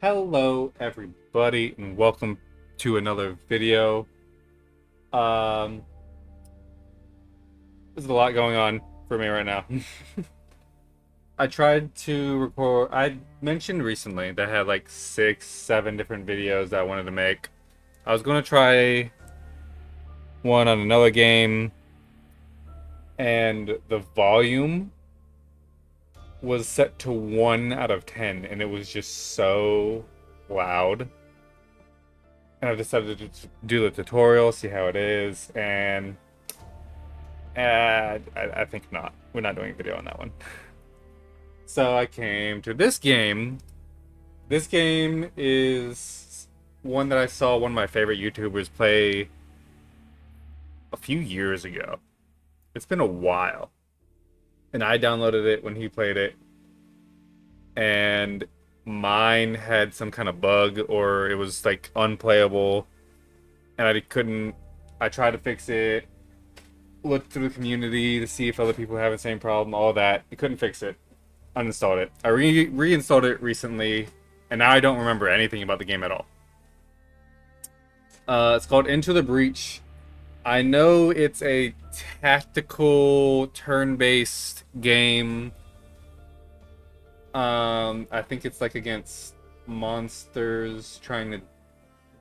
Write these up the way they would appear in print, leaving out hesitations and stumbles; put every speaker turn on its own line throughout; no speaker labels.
Hello everybody and welcome to another video. Um there's a lot going on for me right now. I tried to record. I mentioned recently that I had like 6, 7 different videos that I wanted to make. I was gonna try one on another game, and the volume was set to 1 out of 10 and it was just so loud. And I decided to do the tutorial, see how it is, and I think not. We're not doing a video on that one. So I came to this game. This game is one that I saw one of my favorite YouTubers play a few years ago. It's been a while. And I downloaded it when he played it. And mine had some kind of bug, or it was like unplayable. And I tried to fix it, looked through the community to see if other people have the same problem, all that. I couldn't fix it. Uninstalled it. I reinstalled it recently, and now I don't remember anything about the game at all. It's called Into the Breach. I know it's a tactical, turn-based game. I think it's like against monsters trying to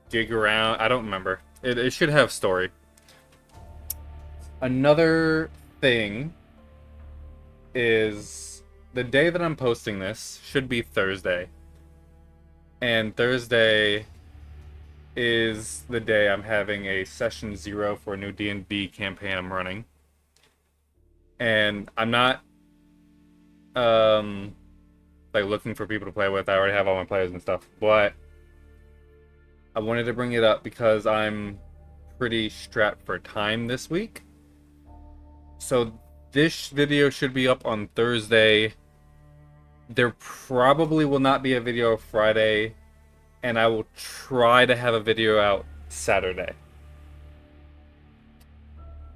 dig around. I don't remember. It should have story. Another thing is the day that I'm posting this should be Thursday. And Thursday is the day I'm having a session 0 for a new D&D campaign I'm running. And I'm not like looking for people to play with. I already have all my players and stuff, but I wanted to bring it up because I'm pretty strapped for time this week. So this video should be up on Thursday. There probably will not be a video Friday, and I will try to have a video out Saturday.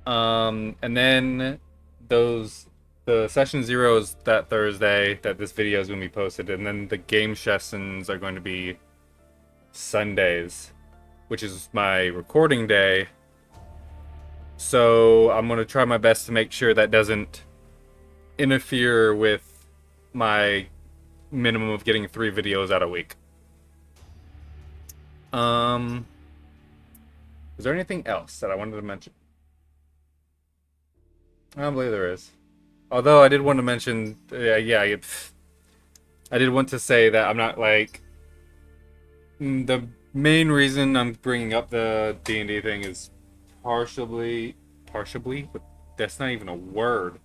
And then the session 0 is that Thursday that this video is going to be posted, and then the game sessions are going to be Sundays, which is my recording day. So I'm going to try my best to make sure that doesn't interfere with my minimum of getting 3 videos out a week. Is there anything else that I wanted to mention? I don't believe there is. Although I did want to mention, I did want to say that I'm not like the main reason I'm bringing up the D&D thing is partially, but that's not even a word.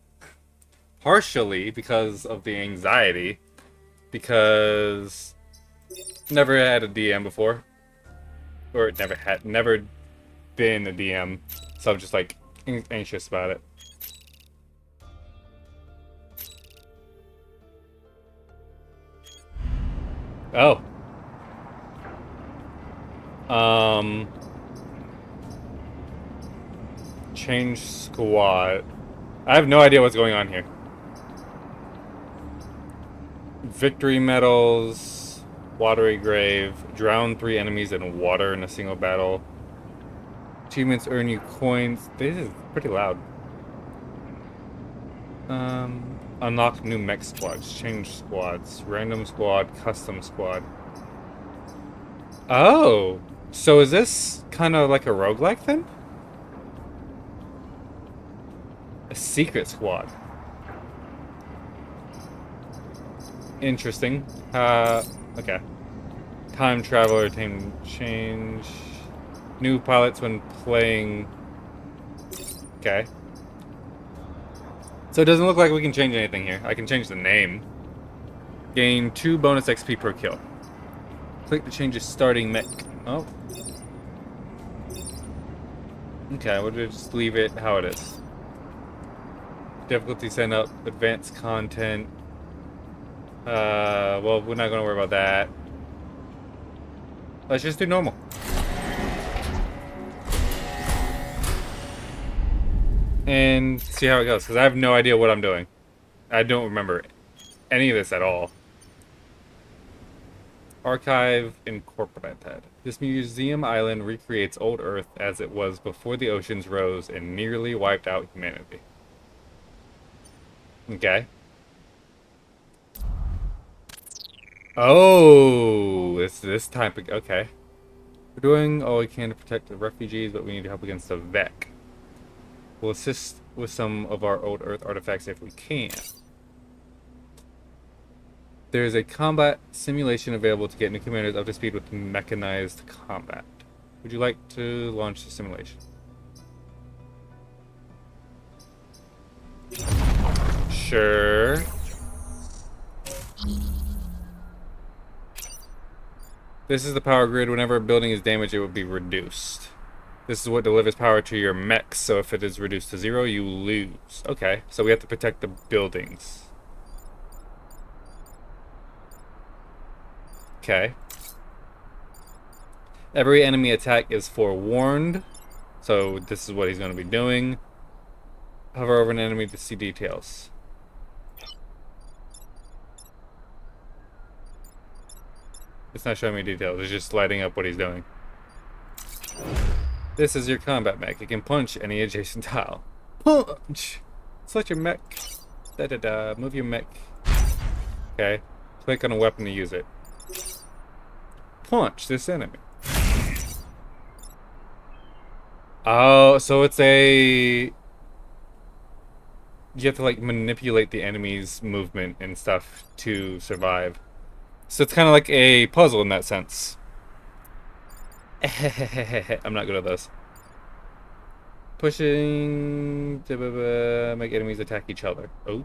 Partially because of the anxiety, because never had a DM before, or never been a DM, so I'm just like anxious about it. Oh. Change squad. I have no idea what's going on here. Victory medals, watery grave, drown 3 enemies in water in a single battle. Achievements earn you coins. This is pretty loud. Unlock new mech squads, change squads, random squad, custom squad. Oh, so is this kind of like a roguelike then? A secret squad. Interesting. Okay. Time traveler, team change. New pilots when playing. Okay. So it doesn't look like we can change anything here. I can change the name. Gain 2 bonus XP per kill. Click to change your starting mech. Oh. Okay, we'll just leave it how it is. Difficulty send up, advanced content. Well, we're not gonna worry about that. Let's just do normal. And see how it goes, because I have no idea what I'm doing. I don't remember any of this at all. Archive Incorporated. This museum island recreates old Earth as it was before the oceans rose and nearly wiped out humanity. Okay. Oh, it's this type of... Okay. We're doing all we can to protect the refugees, but we need help against the Vec. We'll assist with some of our old Earth artifacts if we can. There is a combat simulation available to get new commanders up to speed with mechanized combat. Would you like to launch the simulation? Sure. This is the power grid. Whenever a building is damaged, it will be reduced. This is what delivers power to your mechs, so if it is reduced to 0, you lose. Okay, so we have to protect the buildings. Okay. Every enemy attack is forewarned, so this is what he's going to be doing. Hover over an enemy to see details. It's not showing me details, it's just lighting up what he's doing. This is your combat mech. It can punch any adjacent tile. Punch! Select your mech. Da-da-da. Move your mech. Okay. Click on a weapon to use it. Punch this enemy. Oh, so it's a... You have to, like, manipulate the enemy's movement and stuff to survive. So it's kind of like a puzzle in that sense. I'm not good at those. Pushing to make enemies attack each other. Oh.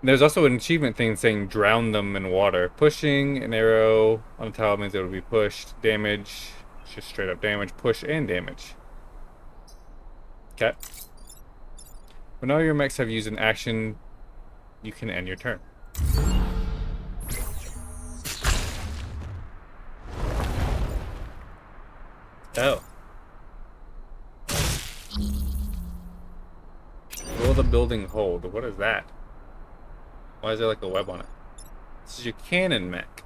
There's also an achievement thing saying drown them in water. Pushing an arrow on a tile means it will be pushed. Damage. Just straight up damage. Push and damage. Okay. When all your mechs have used an action, you can end your turn. Oh. Will the building hold? What is that? Why is there like a web on it? This is your cannon mech.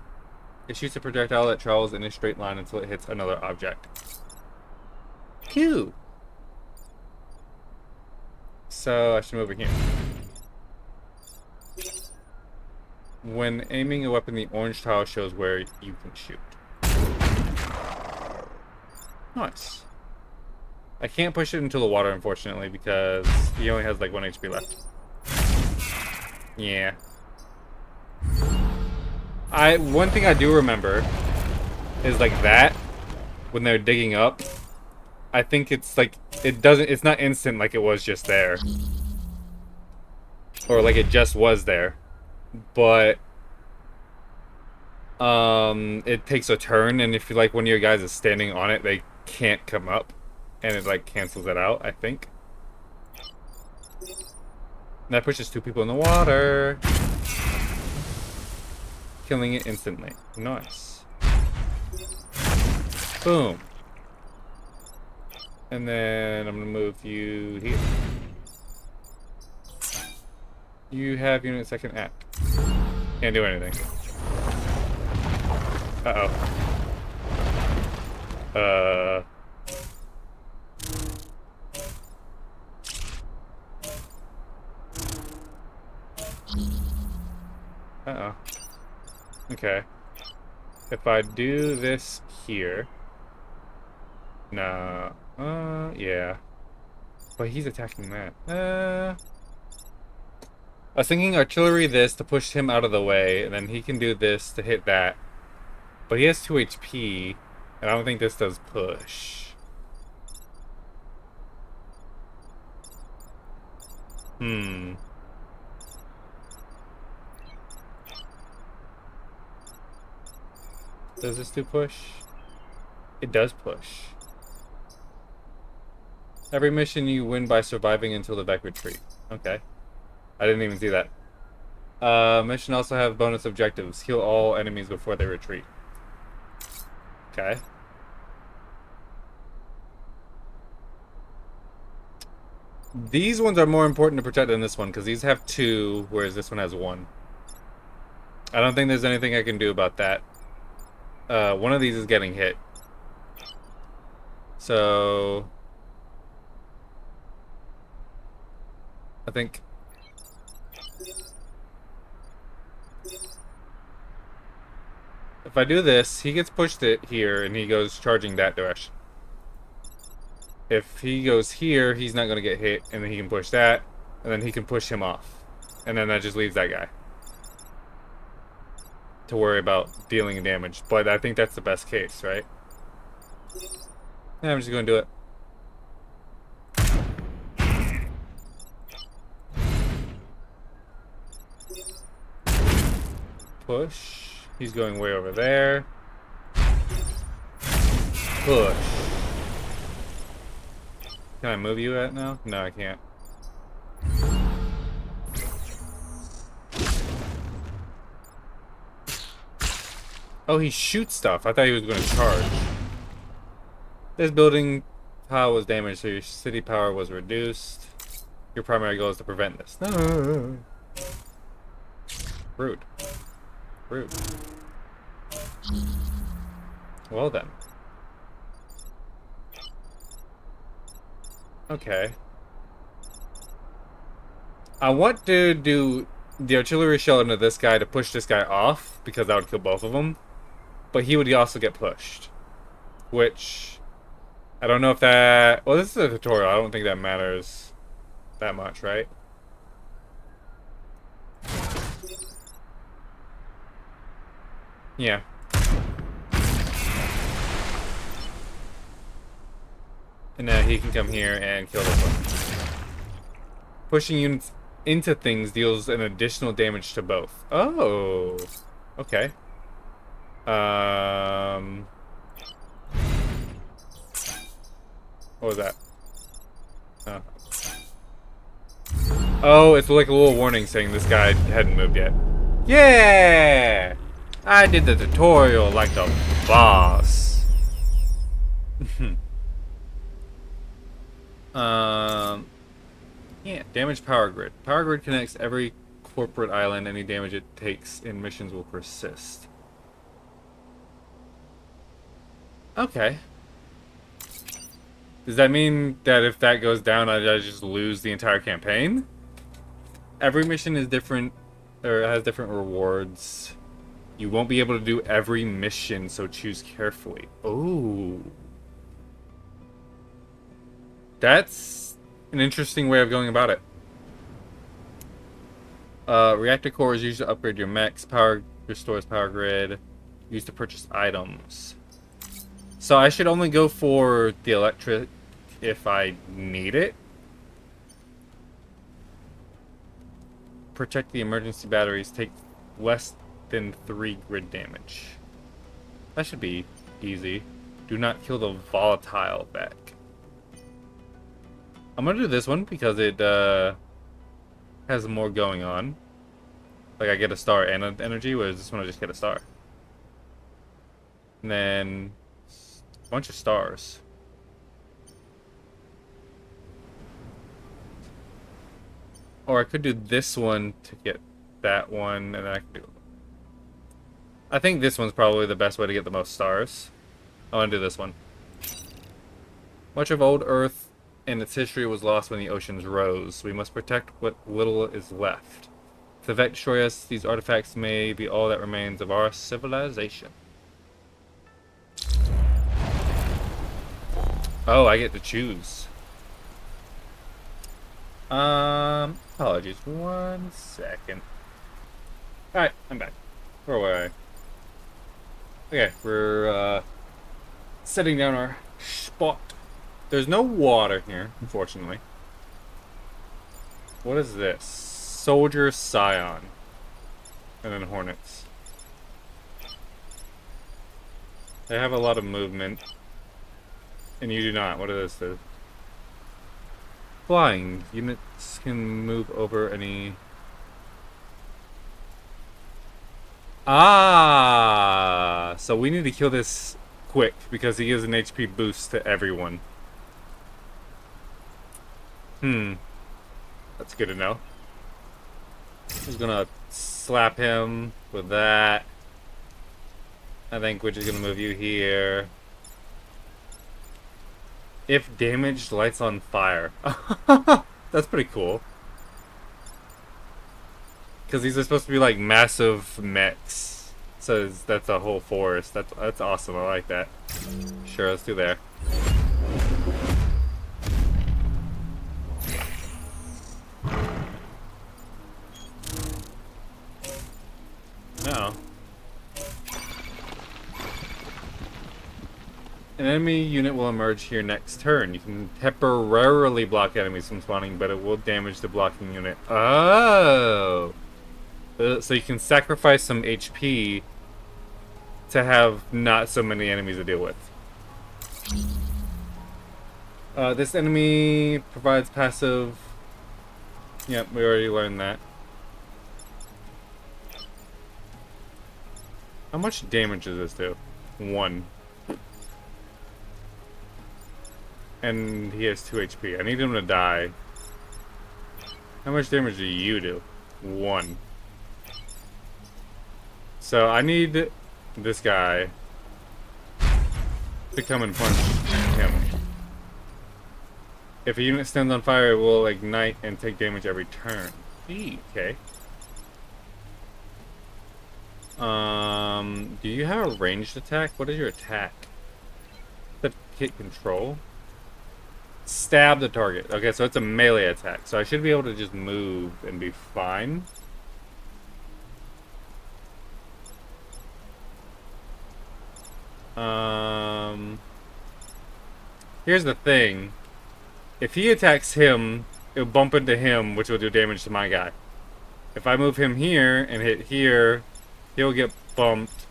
It shoots a projectile that travels in a straight line until it hits another object. Pew! So I should move over here. When aiming a weapon, the orange tile shows where you can shoot. Nice. I can't push it into the water, unfortunately, because he only has like 1 HP left. Yeah. One thing I do remember is like that when they're digging up. I think it's like it's not instant like it was just there. Or like it just was there. But it takes a turn, and if you like one of your guys is standing on it, they can't come up, and it like cancels it out, I think. And that pushes 2 people in the water, killing it instantly. Nice. Boom. And then I'm gonna move you here. You have unit second act. Can't do anything. Uh-oh. Uh-oh. Okay. If I do this here... Nah. Yeah. But he's attacking that. I was thinking artillery this to push him out of the way, and then he can do this to hit that. But he has 2 HP, and I don't think this does push. Does this do push? It does push. Every mission you win by surviving until the Vec retreat. Okay. I didn't even see that. Mission also have bonus objectives. Heal all enemies before they retreat. Okay. These ones are more important to protect than this one, because these have 2, whereas this one has 1. I don't think there's anything I can do about that. One of these is getting hit. So I think if I do this, he gets pushed it here and he goes charging that direction. If he goes here, he's not going to get hit, and then he can push that, and then he can push him off. And then that just leaves that guy to worry about dealing damage. But I think that's the best case, right? Yeah, I'm just going to do it. Push. He's going way over there. Push. Can I move you at now? No, I can't. Oh, he shoots stuff. I thought he was going to charge. This building tile was damaged, so your city power was reduced. Your primary goal is to prevent this. No. Rude. Rude. Well then. Okay. I want to do the artillery shell into this guy to push this guy off, because that would kill both of them. But he would also get pushed. Which, I don't know if that... Well, this is a tutorial. I don't think that matters that much, right? Yeah. And now he can come here and kill this one. Pushing units into things deals an additional damage to both. Oh. Okay. What was that? Oh. Oh, it's like a little warning saying this guy hadn't moved yet. Yeah! I did the tutorial like the boss. Yeah, damage power grid. Power grid connects every corporate island. Any damage it takes in missions will persist. Okay. Does that mean that if that goes down, I just lose the entire campaign? Every mission is different, or has different rewards. You won't be able to do every mission, so choose carefully. Oh. That's an interesting way of going about it. Reactor core is used to upgrade your mechs. Power restores power grid. Used to purchase items. So I should only go for the electric if I need it. Protect the emergency batteries. Take less than 3 grid damage. That should be easy. Do not kill the volatile back. I'm gonna do this one because it has more going on. Like I get a star and an energy, whereas this one I just get a star. And then a bunch of stars. Or I could do this one to get that one, and then I can do... I think this one's probably the best way to get the most stars. I want to do this one. Much of old Earth and its history was lost when the oceans rose. We must protect what little is left. If the Vect destroy us, these artifacts may be all that remains of our civilization. Oh, I get to choose. Apologies. 1 second. Alright, I'm back. Where were I? Okay, we're, setting down our spot. There's no water here, unfortunately. What is this? Soldier Scion. And then Hornets. They have a lot of movement. And you do not. What is this? Flying. Units can move over any... Ah! So we need to kill this quick, because he gives an HP boost to everyone. That's good to know. Just gonna slap him with that. I think we're just gonna move you here. If damaged, lights on fire. That's pretty cool. Because these are supposed to be like massive mechs. So that's a whole forest. That's awesome. I like that. Sure, let's do there. No. An enemy unit will emerge here next turn. You can temporarily block enemies from spawning, but it will damage the blocking unit. Oh! So you can sacrifice some HP to have not so many enemies to deal with. This enemy provides passive... Yep, we already learned that. How much damage does this do? 1. And he has 2 HP. I need him to die. How much damage do you do? 1. So I need this guy to come and punch him. If a unit stands on fire, it will ignite and take damage every turn. Okay. Do you have a ranged attack? What is your attack? The hit control? Stab the target. Okay, so it's a melee attack. So I should be able to just move and be fine. Here's the thing. If he attacks him, it'll bump into him, which will do damage to my guy. If I move him here and hit here, he'll get bumped.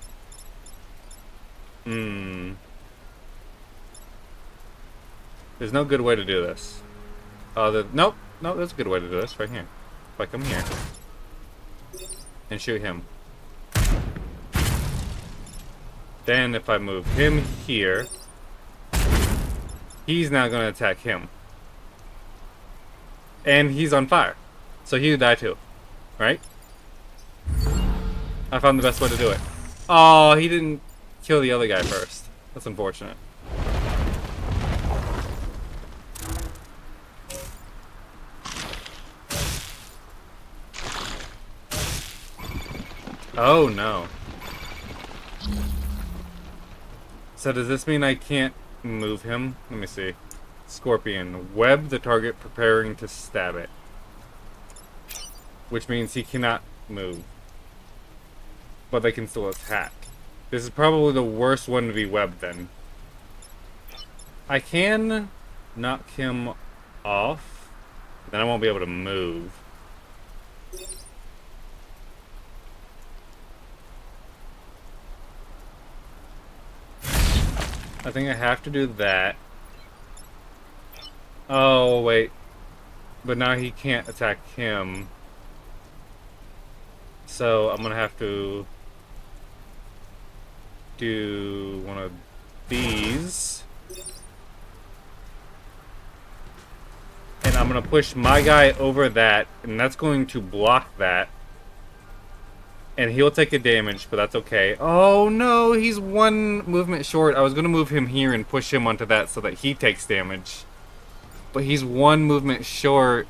There's no good way to do this. Nope. No, there's a good way to do this. Right here. If I come here and shoot him. Then if I move him here, he's now going to attack him. And he's on fire. So he'll die too. Right? I found the best way to do it. Oh, he didn't kill the other guy first. That's unfortunate. Oh no. So does this mean I can't move him? Let me see. Scorpion. Web the target preparing to stab it. Which means he cannot move. But they can still attack. This is probably the worst one to be webbed then. I can knock him off. Then I won't be able to move. I think I have to do that. Oh, wait. But now he can't attack him. So I'm gonna have to do one of these. And I'm gonna push my guy over that, and that's going to block that. And he'll take a damage, but that's okay. Oh no, he's 1 movement short. I was gonna move him here and push him onto that so that he takes damage. But he's 1 movement short.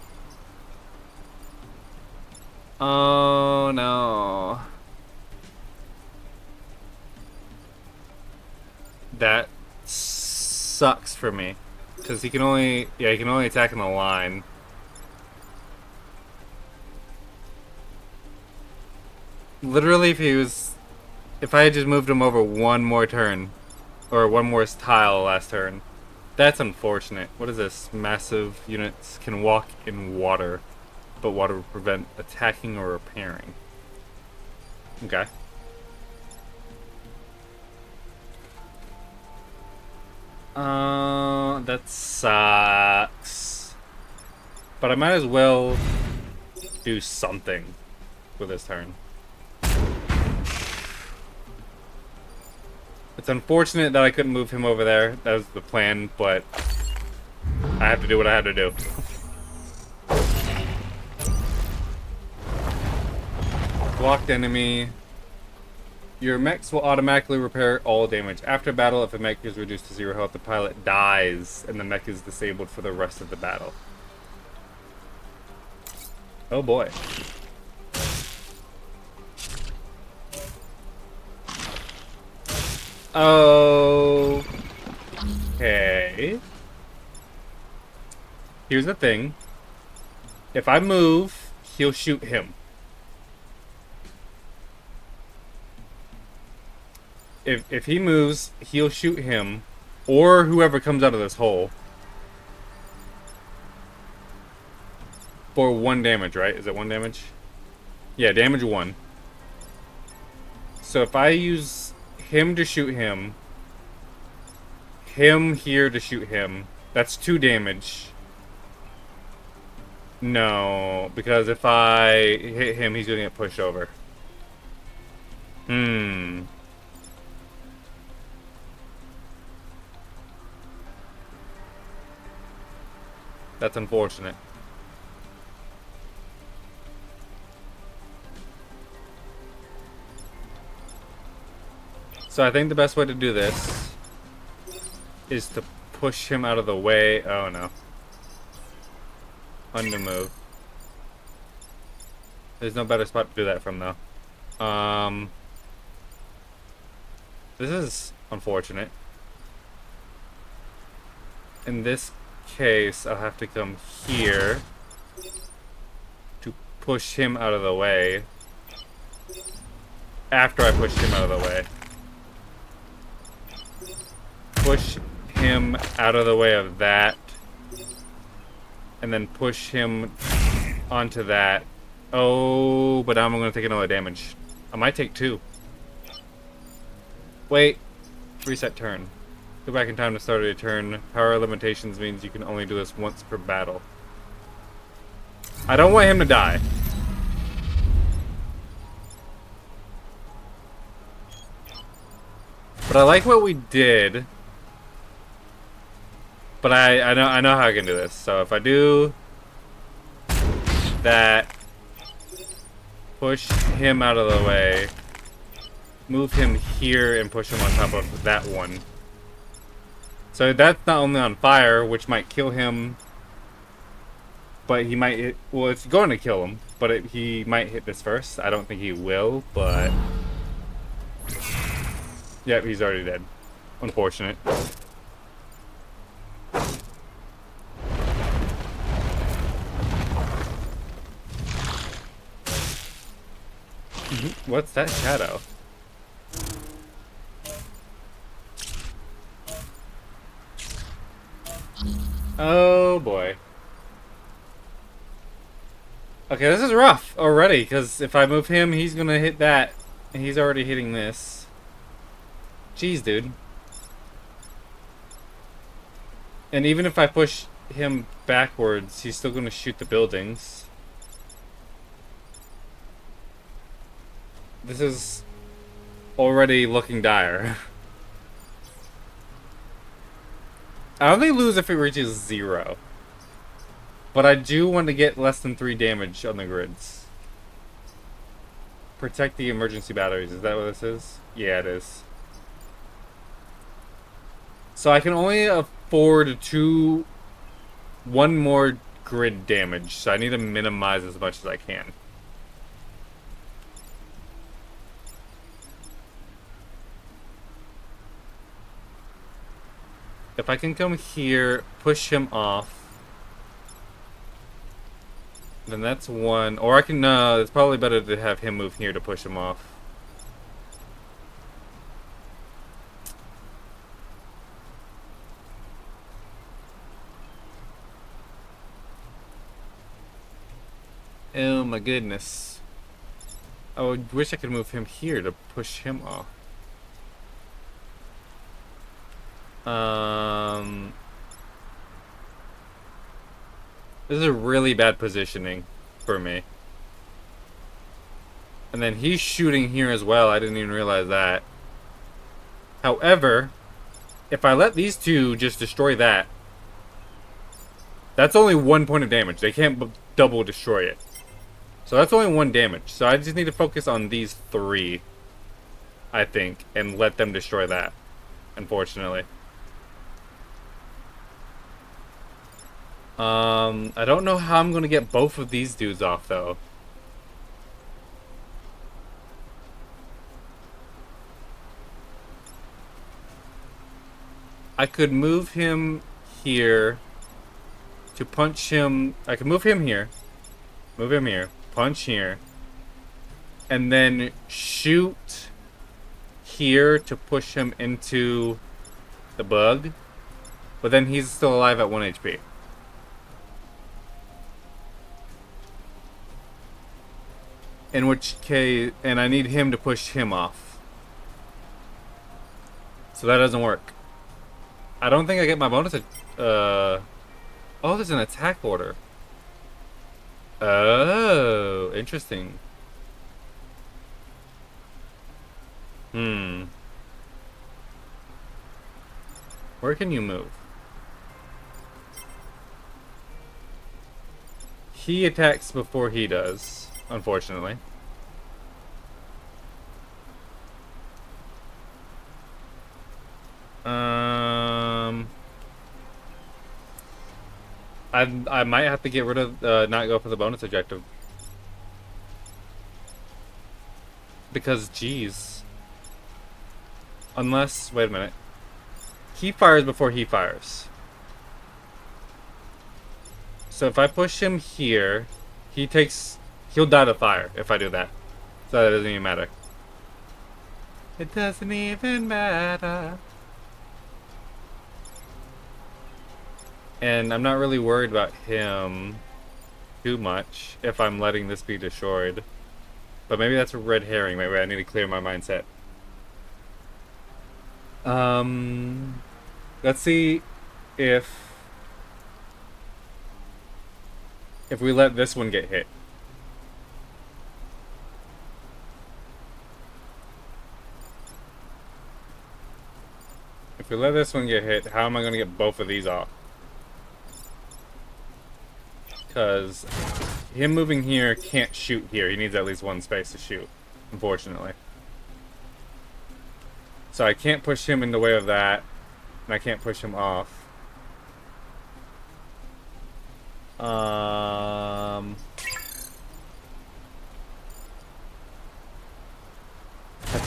Oh no. That sucks for me. Because he can only attack in the line. Literally, if I had just moved him over 1 more turn, or 1 more tile last turn, that's unfortunate. What is this? Massive units can walk in water, but water will prevent attacking or repairing. Okay. That sucks. But I might as well do something with this turn. It's unfortunate that I couldn't move him over there. That was the plan, but I have to do what I had to do. Blocked enemy. Your mechs will automatically repair all damage. After battle, if a mech is reduced to 0 health, the pilot dies, and the mech is disabled for the rest of the battle. Oh boy. Okay. Here's the thing. If I move, he'll shoot him. If he moves, he'll shoot him, or whoever comes out of this hole. For 1 damage, right? Is it 1 damage? Yeah, damage 1. So if I use him to shoot him, him here to shoot him, that's 2 damage. No, because if I hit him, he's gonna get pushed over. That's unfortunate. So I think the best way to do this is to push him out of the way. Oh no. Undo move. There's no better spot to do that from though. This is unfortunate. In this case, I'll have to come here to push him out of the way. After I push him out of the way. Push him out of the way of that. And then push him onto that. Oh, but I'm going to take another damage. I might take 2. Wait. Reset turn. Go back in time to start a turn. Power limitations means you can only do this once per battle. I don't want him to die. But I like what we did. But I know how I can do this. So if I do that, push him out of the way, move him here and push him on top of that one. So that's not only on fire, which might kill him, but he might hit, well, it's going to kill him, but he might hit this first. I don't think he will, but yep, he's already dead. Unfortunate. What's that shadow? Oh boy. Okay, this is rough already, because if I move him, he's gonna hit that, and he's already hitting this. Jeez, dude. And even if I push him backwards, he's still gonna shoot the buildings. This is already looking dire. I only lose if it reaches 0. But I do want to get less than 3 damage on the grids. Protect the emergency batteries. Is that what this is? Yeah, it is. So I can only afford 1 more grid damage. So I need to minimize as much as I can. If I can come here, push him off, then that's 1. Or I can, it's probably better to have him move here to push him off. Oh my goodness. I wish I could move him here to push him off. This is a really bad positioning for me. And then he's shooting here as well. I didn't even realize that. However, if I let these two just destroy that, that's only 1 point of damage. They can't double destroy it. So that's only 1 damage. So I just need to focus on these 3, I think, and let them destroy that, unfortunately. I don't know how I'm going to get both of these dudes off, though. I could move him here to punch him. I could move him here. Move him here. Punch here. And then shoot here to push him into the bug. But then he's still alive at 1 HP. In which case, and I need him to push him off. So that doesn't work. I don't think I get my bonus. Oh, there's an attack order. Oh, interesting. Where can you move? He attacks before he does, unfortunately. I might have to get rid of not go for the bonus objective because geez. Unless wait a minute, he fires before he fires. So if I push him here, he'll die to fire if I do that. So that doesn't even matter. It doesn't even matter. And I'm not really worried about him too much if I'm letting this be destroyed. But maybe that's a red herring. Maybe I need to clear my mindset. Let's see if we let this one get hit. If we let this one get hit, how am I going to get both of these off? Because him moving here can't shoot here. He needs at least 1 space to shoot, unfortunately. So I can't push him in the way of that, and I can't push him off. I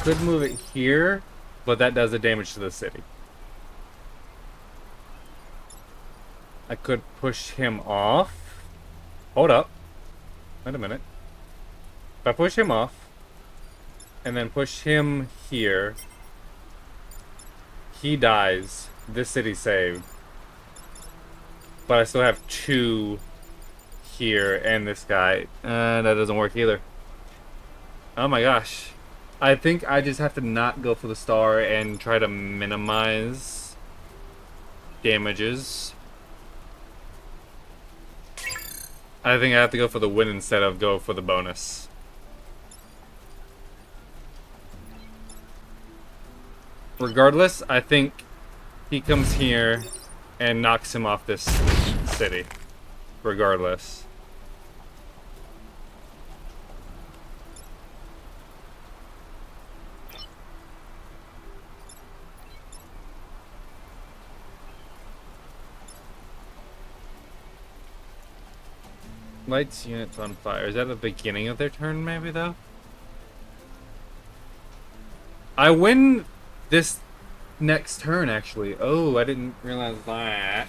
could move it here, but that does the damage to the city. I could push him off. Hold up. Wait a minute. If I push him off, and then push him here, he dies. This city's saved. But I still have 2 here and this guy. That doesn't work either. Oh my gosh. I think I just have to not go for the star and try to minimize damages. I think I have to go for the win instead of go for the bonus. Regardless, I think he comes here and knocks him off this city. Regardless. Lights units on fire. Is that the beginning of their turn, maybe, though? I win this next turn, actually. Oh, I didn't realize that.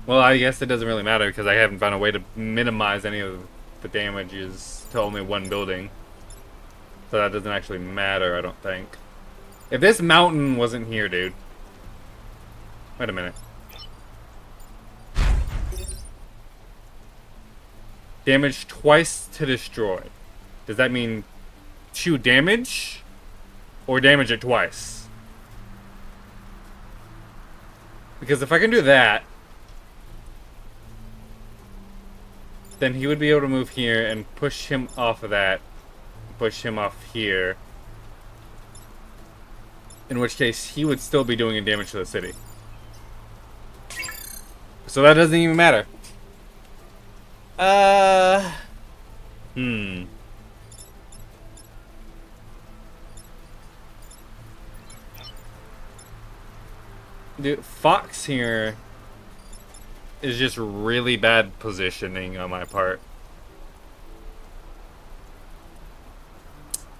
Well, I guess it doesn't really matter because I haven't found a way to minimize any of the damages to only 1 building. So that doesn't actually matter, I don't think. If this mountain wasn't here, dude. Wait a minute. Damage twice to destroy. Does that mean 2 damage? Or damage it twice? Because if I can do that, then he would be able to move here and push him off of that. Push him off here. In which case, he would still be doing damage to the city. So that doesn't even matter. Hmm. Dude, Fox here is just really bad positioning on my part.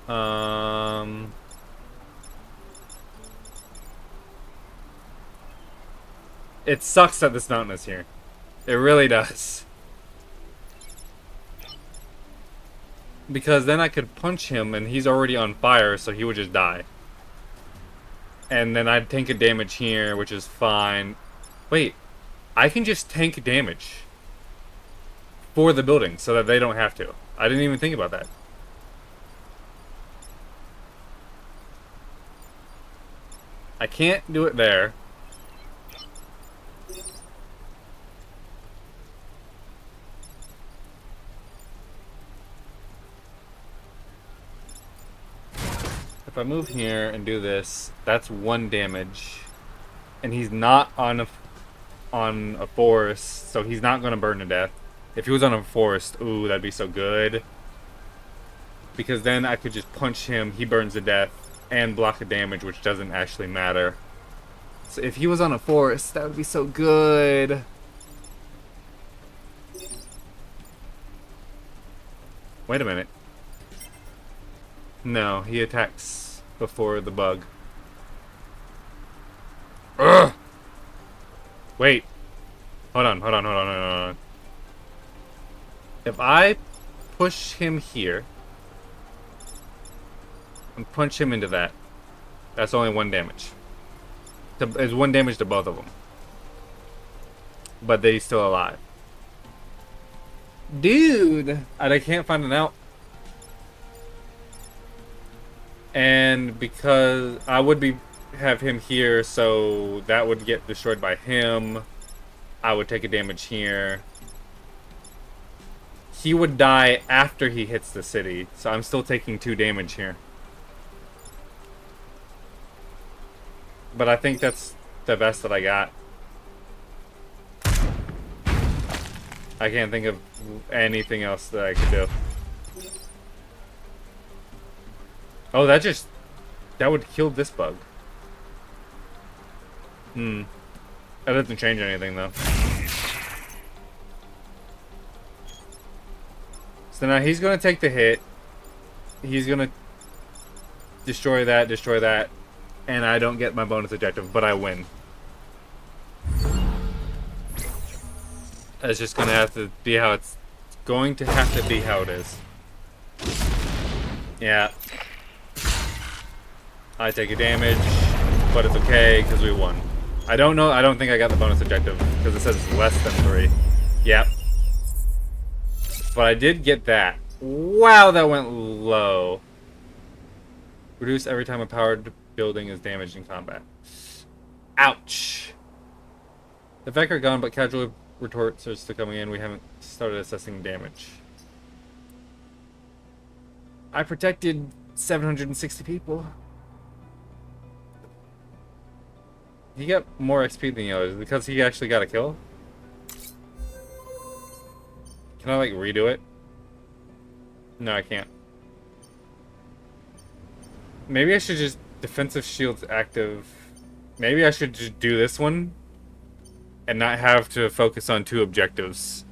Um, it sucks that this mountain is here. It really does. Because then I could punch him and he's already on fire, so he would just die. And then I'd tank a damage here, which is fine. Wait, I can just tank damage for the building so that they don't have to. I didn't even think about that. I can't do it there. If I move here and do this, that's 1 damage. And he's not on a forest, so he's not going to burn to death. If he was on a forest, ooh, that'd be so good. Because then I could just punch him, he burns to death, and block the damage, which doesn't actually matter. So if he was on a forest, that would be so good. Wait a minute. No, he attacks before the bug. Ugh! Wait. Hold on. If I push him here and punch him into that, that's only 1 damage. It's 1 damage to both of them. But he's still alive. Dude! I can't find an out. And because I would have him here, so that would get destroyed by him. I would take a damage here. He would die after he hits the city, so I'm still taking 2 damage here. But I think that's the best that I got. I can't think of anything else that I could do. Oh, that would kill this bug. That doesn't change anything, though. So now he's going to take the hit. He's going to destroy that, and I don't get my bonus objective, but I win. That's just going to have to be how it's going to have to be how it is. Yeah. I take a damage, but it's okay because we won. I don't think I got the bonus objective because it says it's less than 3. Yep. But I did get that. Wow, that went low. Reduce every time a powered building is damaged in combat. Ouch. The Vec are gone, but casual retorts are still coming in. We haven't started assessing damage. I protected 760 people. He got more XP than the others because he actually got a kill. Can I like redo it? No, I can't. Maybe I should just defensive shields active. Maybe I should just do this one and not have to focus on 2 objectives.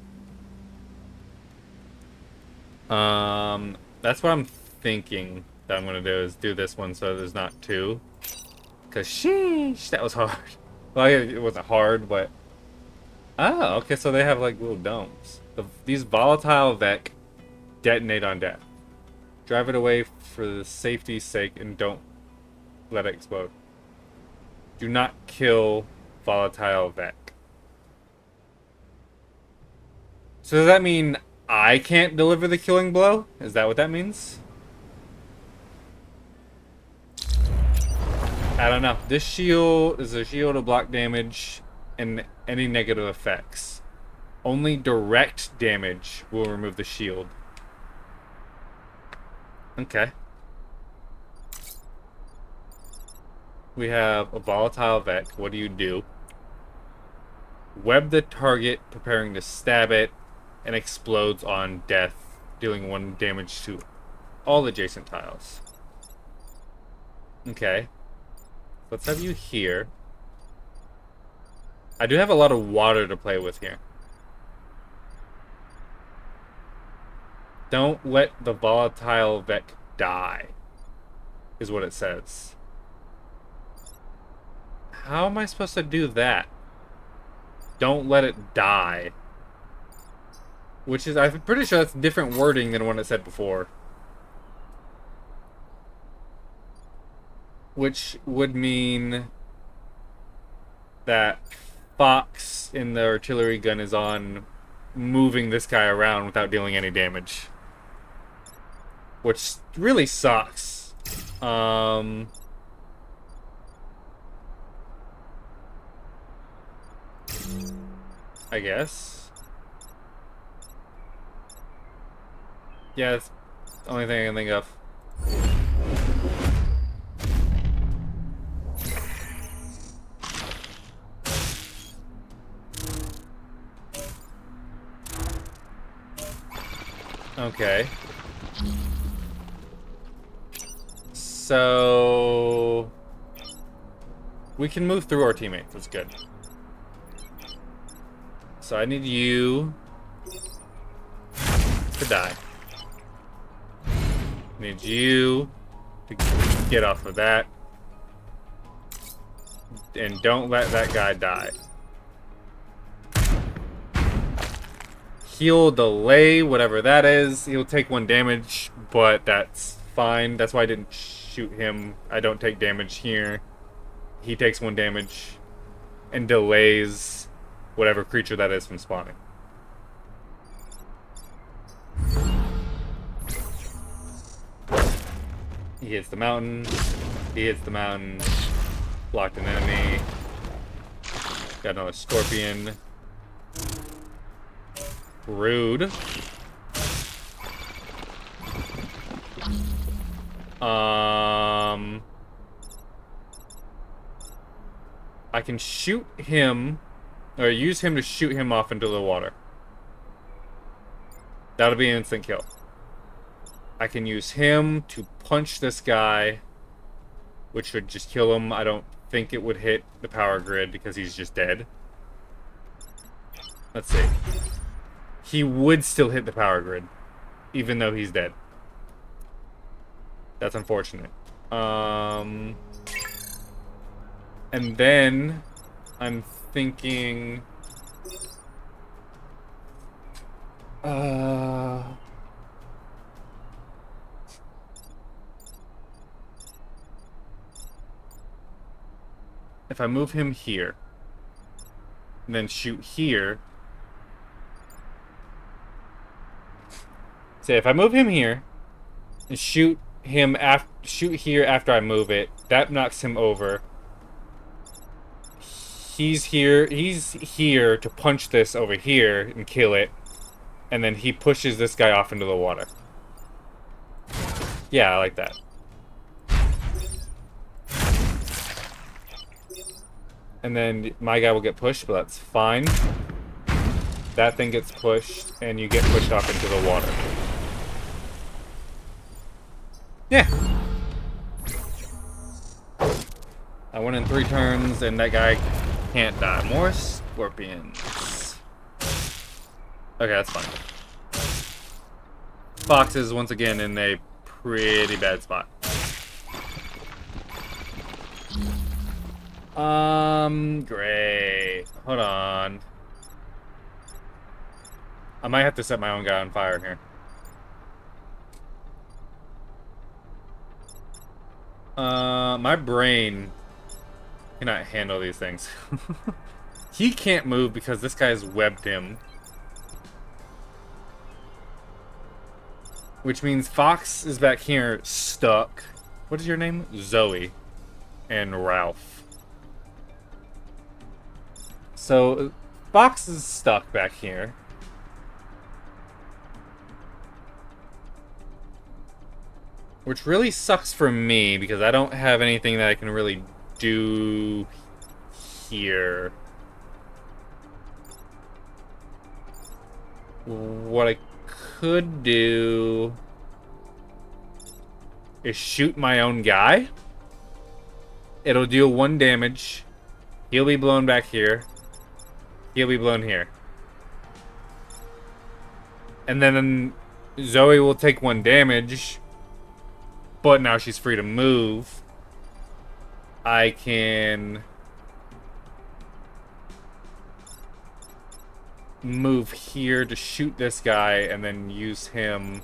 That's what I'm thinking that I'm gonna do is do this one so there's not 2. Cause sheesh, that was hard. Well, it wasn't hard, but oh, okay. So they have like little domes. These volatile Vec detonate on death. Drive it away for the safety's sake and don't let it explode. Do not kill volatile Vec. So does that mean I can't deliver the killing blow? Is that what that means? I don't know. This shield is a shield to block damage and any negative effects. Only direct damage will remove the shield. Okay. We have a volatile Vec. What do you do? Web the target, preparing to stab it, and explodes on death dealing 1 damage to all adjacent tiles. Okay. Let's have you here. I do have a lot of water to play with here. Don't let the volatile mech die, is what it says. How am I supposed to do that? Don't let it die. Which is, I'm pretty sure that's different wording than what it said before. Which would mean that Fox in the artillery gun is on moving this guy around without dealing any damage. Which really sucks. I guess. Yeah, that's the only thing I can think of. Okay. So we can move through our teammates. That's good. So I need you to die. I need you to get off of that. And don't let that guy die. He'll delay, whatever that is. He'll take 1 damage, but that's fine. That's why I didn't shoot him. I don't take damage here. He takes 1 damage and delays whatever creature that is from spawning. He hits the mountain. He hits the mountain. Blocked an enemy. Got another scorpion. Rude. I can shoot him, or use him to shoot him off into the water. That'll be an instant kill. I can use him to punch this guy, which would just kill him. I don't think it would hit the power grid because he's just dead. Let's see. He would still hit the power grid, even though he's dead. That's unfortunate. And then I'm thinking, if I move him here, and then shoot here. Say if I move him here and shoot here after I move it, that knocks him over. He's here to punch this over here and kill it, and then he pushes this guy off into the water. Yeah, I like that. And then my guy will get pushed, but that's fine. That thing gets pushed, and you get pushed off into the water. Yeah. I went in 3 turns, and that guy can't die. More scorpions. Okay, that's fine. Fox is once again in a pretty bad spot. Great. Hold on. I might have to set my own guy on fire here. My brain cannot handle these things. He can't move because this guy's webbed him. Which means Fox is back here stuck. What is your name? Zoe. And Ralph. So, Fox is stuck back here. Which really sucks for me, because I don't have anything that I can really do here. What I could do is shoot my own guy. It'll deal 1 damage. He'll be blown back here. He'll be blown here. And then Zoe will take 1 damage. But now she's free to move. I can move here to shoot this guy and then use him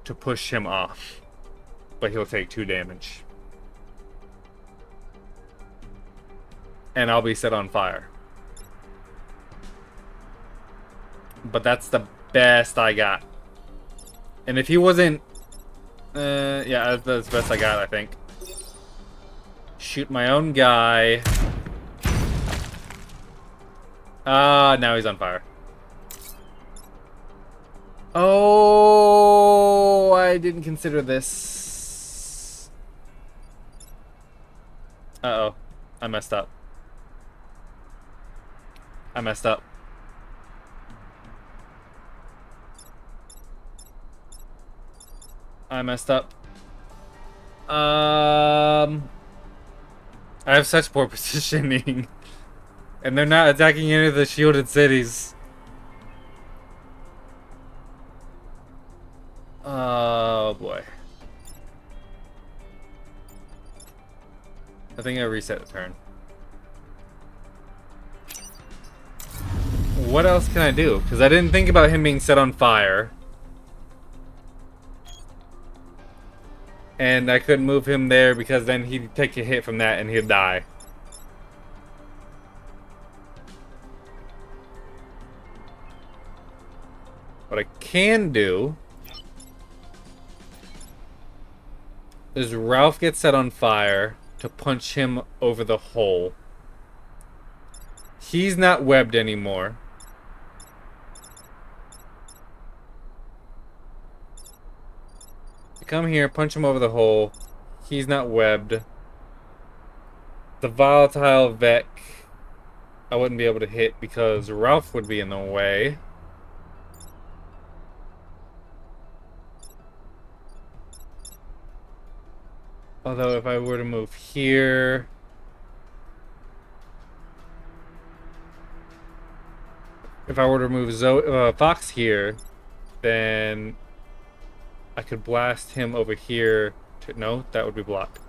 to push him off. But he'll take 2 damage. And I'll be set on fire. But that's the best I got. And if he wasn't... yeah, that's the best I got, I think. Shoot my own guy. Now he's on fire. Oh, I didn't consider this. Uh-oh. I messed up. I messed up. I messed up. I have such poor positioning. And they're not attacking any of the shielded cities. Oh boy. I think I reset the turn. What else can I do? Because I didn't think about him being set on fire. And I couldn't move him there because then he'd take a hit from that and he'd die. What I can do is Ralph gets set on fire to punch him over the hole. He's not webbed anymore. Come here, punch him over the hole. He's not webbed. The volatile Vec I wouldn't be able to hit because Ralph would be in the way. Although if I were to move here... If I were to move Fox here, then I could blast him over here. No, that would be blocked.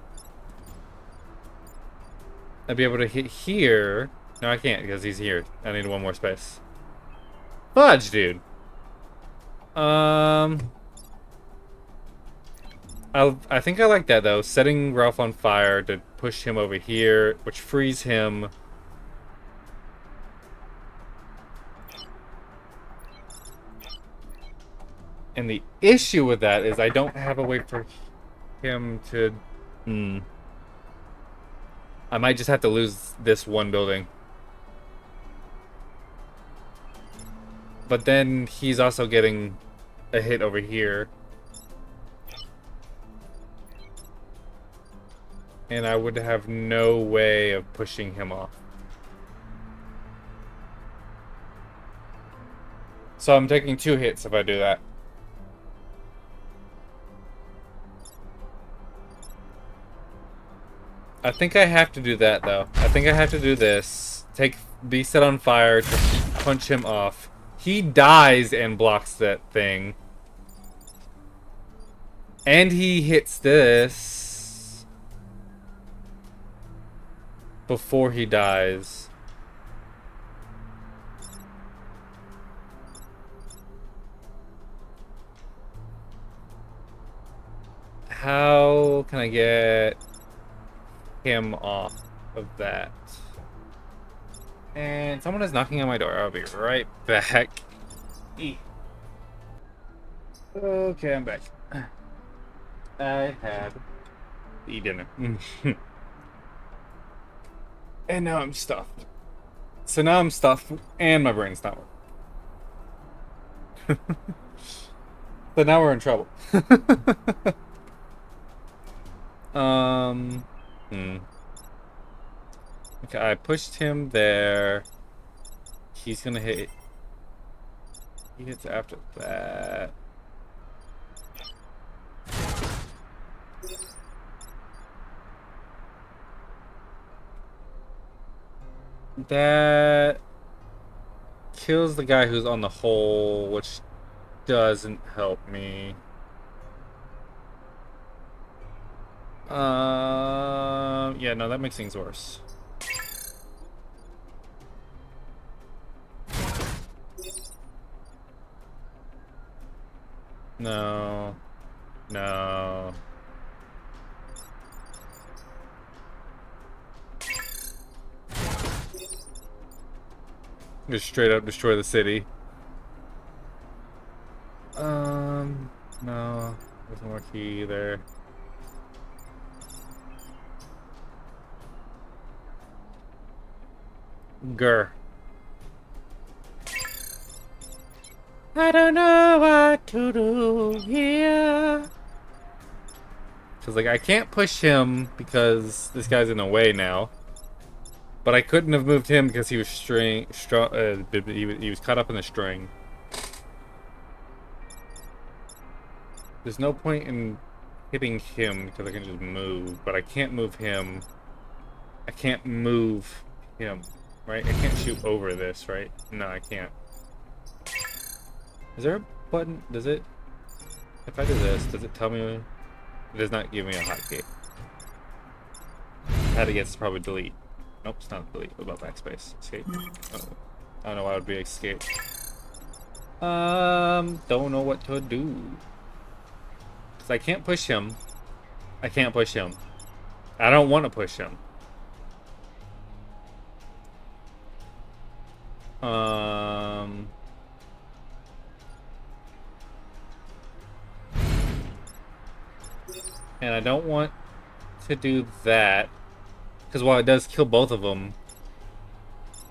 I'd be able to hit here. No, I can't because he's here. I need 1 more space. Fudge, dude. I think I like that though. Setting Ralph on fire to push him over here, which frees him. And the issue with that is I don't have a way for him to... I might just have to lose this 1 building. But then he's also getting a hit over here. And I would have no way of pushing him off. So I'm taking 2 hits if I do that. I think I have to do that though. I think I have to do this. Be set on fire to punch him off. He dies and blocks that thing. And he hits this before he dies. How can I get him off of that? And someone is knocking on my door. I'll be right back. Okay, I'm back. I had to eat dinner. And now I'm stuffed. So now I'm stuffed and my brain's not working. So now we're in trouble. Okay, I pushed him there. He's gonna hit He hits after that. That kills the guy who's on the hole, which doesn't help me. Yeah, no, that makes things worse. No. No. Just straight up destroy the city. No. There's no more key there. Grr. I don't know what to do here. Cause like I can't push him because this guy's in the way now. But I couldn't have moved him because he was he was caught up in the string. There's no point in hitting him because I can just move, but I can't move him. I can't move him, right? I can't shoot over this, right? No, I can't. Is there a button? Does it? If I do this, does it tell me? It does not give me a hotkey. Had to guess, it's probably delete. Nope, it's not delete. What about backspace? Escape. Oh, I don't know why it would be escape. Don't know what to do. Cause I can't push him. I can't push him. I don't want to push him. And I don't want to do that. Because while it does kill both of them,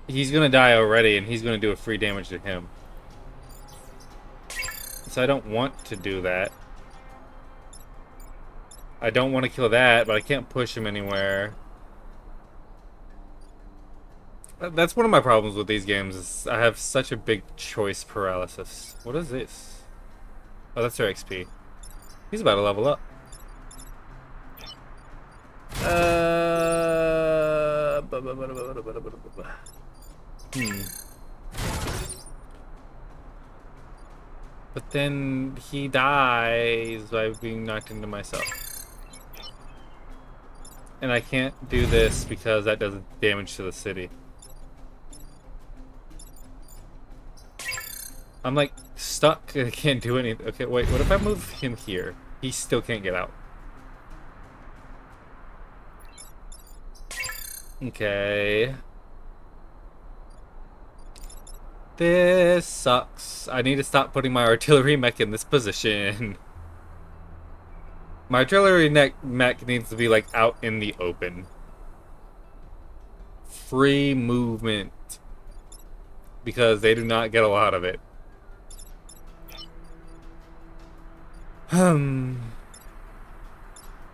he's going to die already, and he's going to do a free damage to him. So I don't want to do that. I don't want to kill that, but I can't push him anywhere. That's one of my problems with these games, is I have such a big choice paralysis. What is this? Oh, that's their XP. He's about to level up. But then he dies by being knocked into myself. And I can't do this because that does damage to the city. I'm like stuck. I can't do anything. Okay, wait, what if I move him here? He still can't get out. Okay. This sucks. I need to stop putting my artillery mech in this position. My artillery mech needs to be like out in the open. Free movement. Because they do not get a lot of it.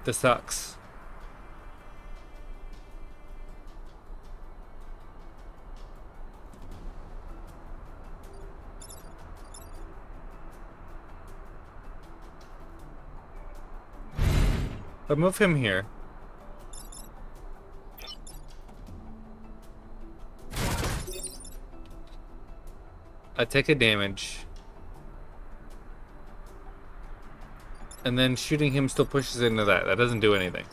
This sucks. But move him here. I take a damage. And then shooting him still pushes into that. That doesn't do anything.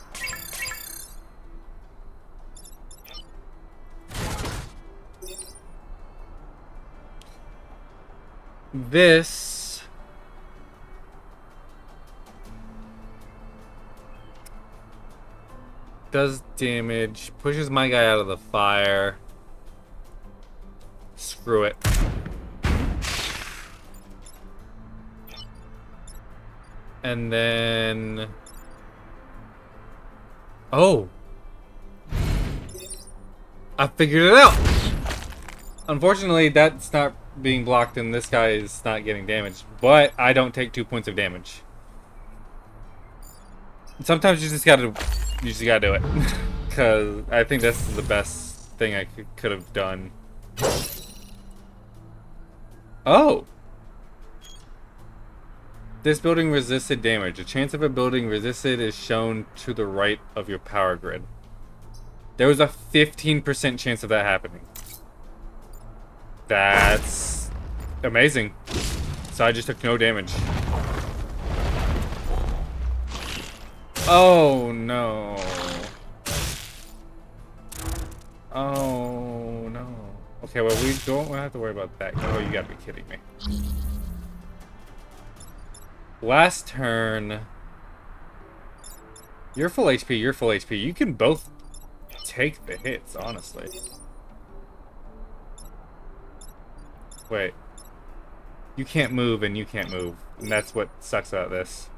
This does damage, pushes my guy out of the fire. Screw it. And then... Oh! I figured it out! Unfortunately, that's not being blocked and this guy is not getting damaged. But I don't take 2 points of damage. Sometimes you just gotta do it. Because I think this is the best thing I could have done. Oh! This building resisted damage. The chance of a building resisted is shown to the right of your power grid. There was a 15% chance of that happening. That's amazing. So I just took no damage. Oh no. Oh no. Okay, well we don't have to worry about that. Oh, you gotta be kidding me. Last turn. You're full HP, you're full HP. You can both take the hits, honestly. Wait. You can't move and you can't move. And that's what sucks about this.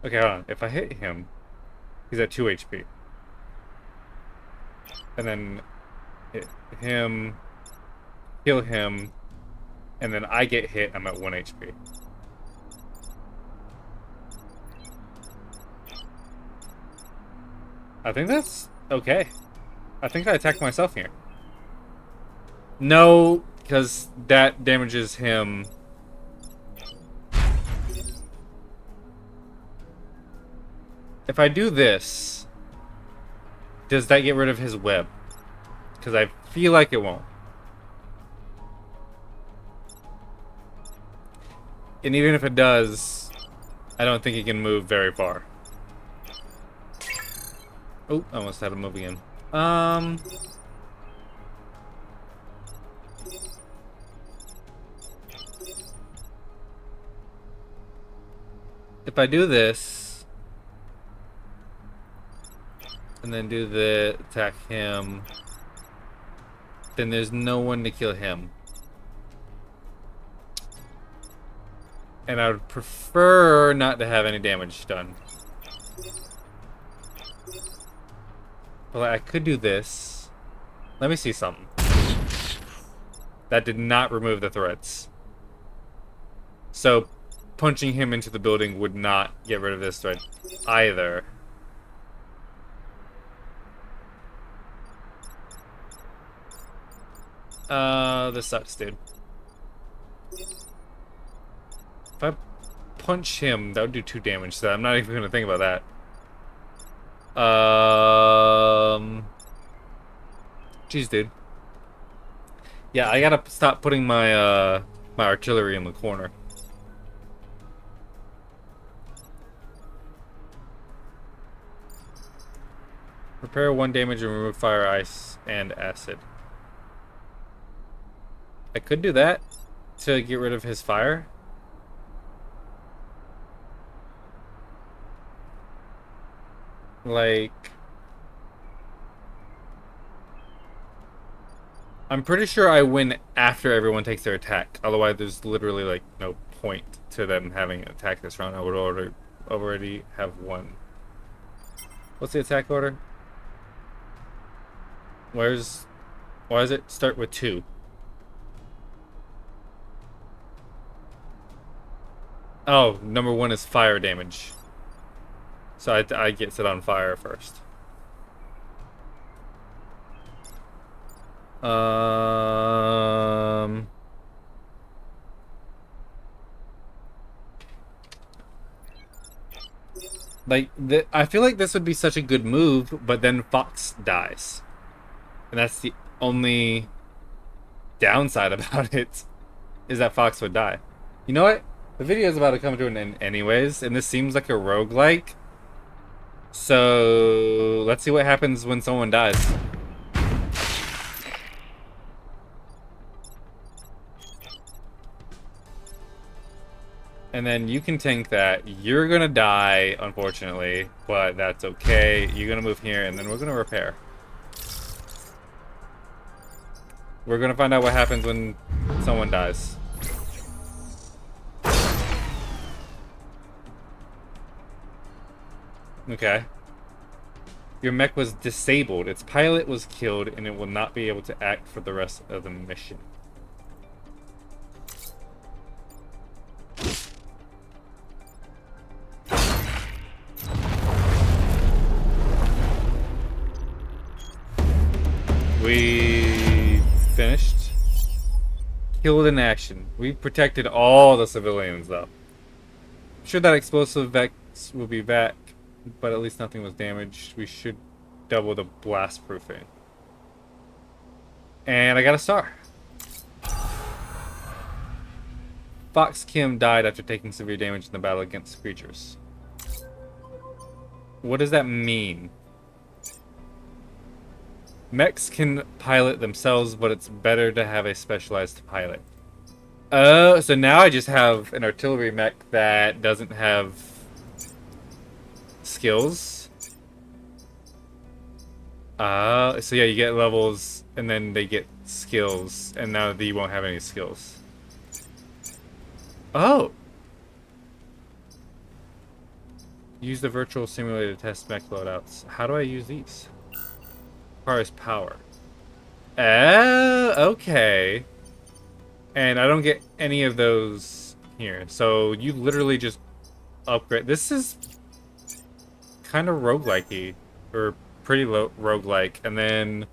Okay, hold on. If I hit him, he's at 2 HP. And then hit him, kill him, and then I get hit, I'm at 1 HP. I think that's okay. I think I attacked myself here. No, because that damages him. If I do this, does that get rid of his web? Because I feel like it won't. And even if it does, I don't think he can move very far. Oh, I almost had him move again. If I do this, and then do the attack him, then there's no one to kill him. And I would prefer not to have any damage done. But I could do this. Let me see something. That did not remove the threats. So punching him into the building would not get rid of this threat either. This sucks, dude. If I punch him, that would do 2 damage, so I'm not even gonna think about that. Jeez, dude. Yeah, I gotta stop putting my my artillery in the corner. Repair 1 damage and remove fire, ice, and acid. I could do that to get rid of his fire. Like, I'm pretty sure I win after everyone takes their attack. Otherwise, there's literally like no point to them having an attack this round. I would already have won. What's the attack order? Why does it start with 2? Oh, number 1 is fire damage. So I get set on fire first. Like, I feel like this would be such a good move, but then Fox dies. And that's the only downside about it, is that Fox would die. You know what? The video is about to come to an end anyways, and this seems like a roguelike. So, let's see what happens when someone dies. And then you can tank that. You're gonna die, unfortunately, but that's okay. You're gonna move here, and then we're gonna repair. We're gonna find out what happens when someone dies. Okay. Your mech was disabled. Its pilot was killed, and it will not be able to act for the rest of the mission. Killed in action. We protected all the civilians, though. I'm sure that explosive vex will be back, but at least nothing was damaged. We should double the blast proofing. And I got a star. Fox Kim died after taking severe damage in the battle against creatures. What does that mean? Mechs can pilot themselves, but it's better to have a specialized pilot. So now I just have an artillery mech that doesn't have skills. So yeah, you get levels, and then they get skills, and now they won't have any skills. Oh! Use the virtual simulator to test mech loadouts. How do I use these? Requires power. Okay. And I don't get any of those here. So you literally just upgrade. This is kind of roguelike-y. Or pretty low roguelike. And then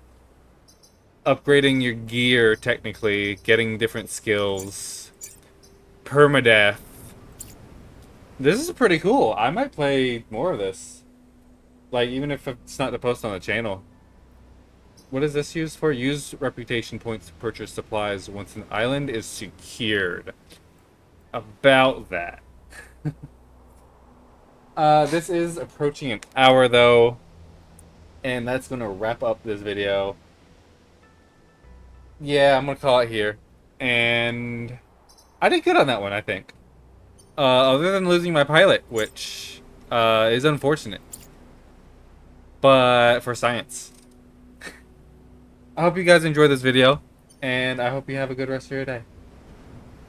upgrading your gear, technically. Getting different skills. Permadeath. This is pretty cool. I might play more of this. Like, even if it's not to post on the channel. What is this used for? Use reputation points to purchase supplies once an island is secured. About that. This is approaching an hour, though. And that's going to wrap up this video. Yeah, I'm going to call it here. And I did good on that one, I think. Other than losing my pilot, which is unfortunate. But for science. I hope you guys enjoyed this video, and I hope you have a good rest of your day.